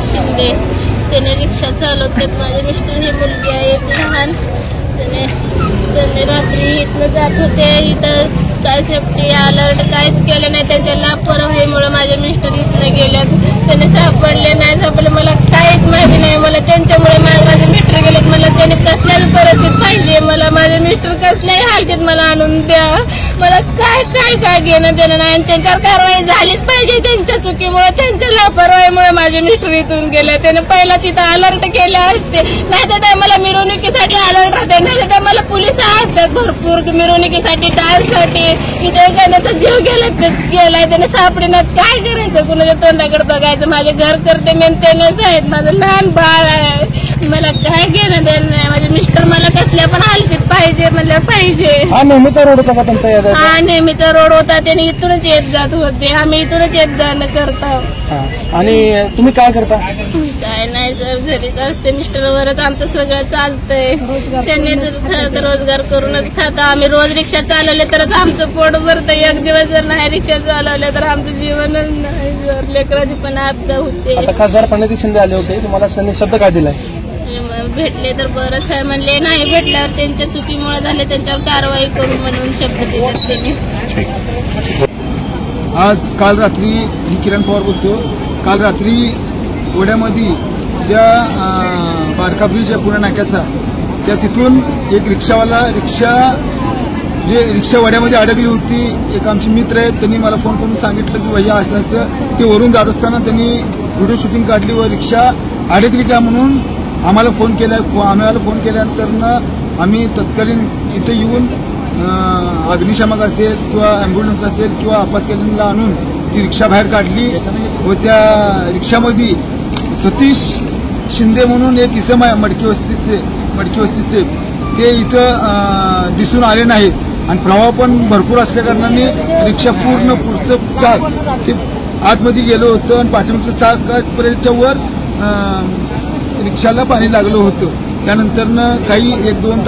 सतीश शिंदे त्याने रिक्षा चालवतात. माझे मिस्टर ही मुलगी आहे एक लहान. त्यांनी रात्री इथनं जात होते, इथं काय सेफ्टी अलर्ट काहीच केलं नाही. त्यांच्या लापरवाहीमुळे माझे मिस्टर इथनं गेल्यात. त्याने सापडले मला काहीच माहिती नाही. मला त्यांच्यामुळे माझे मिस्टर गेलेत. मला त्याने कसल्याही परिस्थितीत पाहिजे. मला माझे मिस्टर कसल्याही हालतीत मला आणून द्या. मला काय घेणं देणं नाही. आणि त्यांच्यावर कारवाई झालीच पाहिजे. त्यांच्या चुकीमुळे त्यांच्या लापरवाहीमुळे माझे मिस्टर इथून गेले. त्याने पहिलाच इथं अलर्ट केले असते. नाही तर मला मिरवणुकीसाठी अलर्ट राहते. नाही तर मला पोलीस असतात भरपूर मिरवणुकीसाठी डान्ससाठी. इथे एखाद्याचा जीव गेलाय त्याने सापडेनात. काय करायचं कुणाच्या तोंडाकडे बघायचं. माझे घर करते मेंटेनन्स आहेत. माझं लहान बाळ आहे. मला काय घेणं देणं नाही. माझे मिस्टर मला कसल्या पण हालतीत पाहिजे म्हणलं पाहिजे. हा नेहमीचा रोड होता का तुमचा? हा नेहमीचा रोड होता. त्याने इथूनच येत जात होते. आम्ही इथूनच येत जाणं करतो. आणि तुम्ही काय करता? काय नाही सर, घरीच असते. मिस्टरवरच आमचं सगळं चालतंय. त्यांनीच रोजगार करूनच खाता. आम्ही रोज रिक्षा चालवले तरच आमचं पोट भरतं. एक दिवस जर नाही रिक्षा चालवले तर आमचं जीवनच नाही. लेकराची पण आपदा होते. आता खासदार प्रणिती शिंदे आले होते, तुम्हाला त्यांनी शब्द काय दिलाय? भेटले तर बरंच आहे म्हणले. नाही भेटल्यावर त्यांच्या चुकीमुळे झाले त्यांच्यावर कारवाई करू म्हणून शब्द दिले त्यांनी. काल रात्री मी किरण पवार बोलतो. काल रात्री ओढ्यामध्ये ज्या बारका ब्रिज आहे पुणे नाक्याचा, त्या तिथून एक रिक्षावाला रिक्षा वड्यामध्ये अडकली होती. एक आमचे मित्र आहेत, त्यांनी मला फोन करून सांगितलं की भैया असं असं. ते वरून जात असताना त्यांनी व्हिडिओ शूटिंग काढली व रिक्षा अडकली का म्हणून आम्हाला फोन केल्यानंतर आम्ही तत्कालीन इथे येऊन अग्निशामक असेल किंवा ॲम्ब्युलन्स असेल किंवा आपत्कालीनला आणून ती रिक्षा बाहेर काढली. व त्या रिक्षामध्ये सतीश शिंदे म्हणून एक इसम आहे मडकी वस्तीचे ते इथं दिसून आले नाहीत. आणि प्रवाह पण भरपूर असल्याकारणाने रिक्षा पूर्ण पुढचं चाक ते आतमध्ये गेलं होतं आणि पाठीमागचं चाकापर्यंतच्या वर रिक्षाला पाणी लागलं होतं. त्यानंतरनं काही 1-2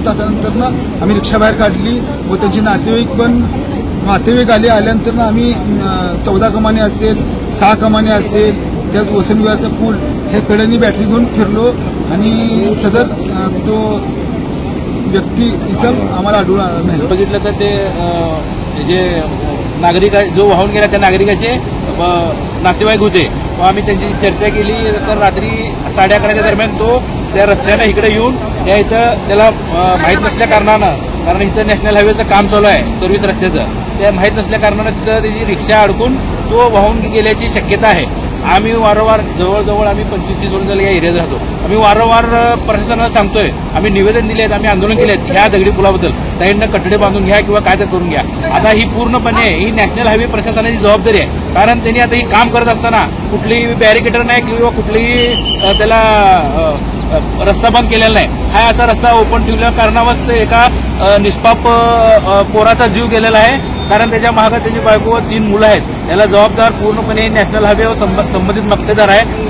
तासानंतरनं आम्ही रिक्षा बाहेर काढली व त्यांचे नातेवाईक आल्यानंतर आम्ही 14 कमानी असेल, 6 कमानी असेल, त्यात वसंतविहारचा पूल हे कडेनी बॅटरी घेऊन फिरलो आणि सदर तो व्यक्ती इसम आम्हाला आढळून आला नाही. बघितलं तर ते जे नागरिक जो वाहून गेला त्या नागरिकाचे नातेवाईक होते. व आम्ही त्यांची चर्चा केली तर रात्री 11:30च्या दरम्यान तो त्या रस्त्यानं इकडे येऊन इथं त्याला माहीत नसल्या कारणानं, कारण इथं नॅशनल हायवेचं काम चालू आहे सर्व्हिस रस्त्याचं, त्या माहीत नसल्या कारणानं तिथं त्याची रिक्षा अडकून तो वाहून गेल्याची शक्यता आहे. आम्ही वारंवार जवळजवळ आम्ही 25-30 वर्ष झाले या एरियात राहतो. आम्ही वारंवार प्रशासनाला सांगतोय, आम्ही निवेदन दिले आहेत, आम्ही आंदोलन केले आहेत ह्या दगडी पुलाबद्दल. साईडनं कठडे बांधून घ्या किंवा काय तर करून घ्या. आता ही पूर्णपणे ही नॅशनल हायवे प्रशासनाची जबाबदारी आहे. कारण त्यांनी आता ही काम करत असताना कुठलीही बॅरिकेटर नाही किंवा कुठलीही त्याला रस्ता बंद केलेला नाही. हा असा रस्ता ओपन ठेवल्या कारणावरच एका निष्पाप पोराचा जीव गेलेला आहे. कारण त्याच्या मागे त्याची बायको व 3 मुलं आहेत. याला जबाबदार पूर्णपणे नॅशनल हायवे व संबंधित मक्तेदार आहे.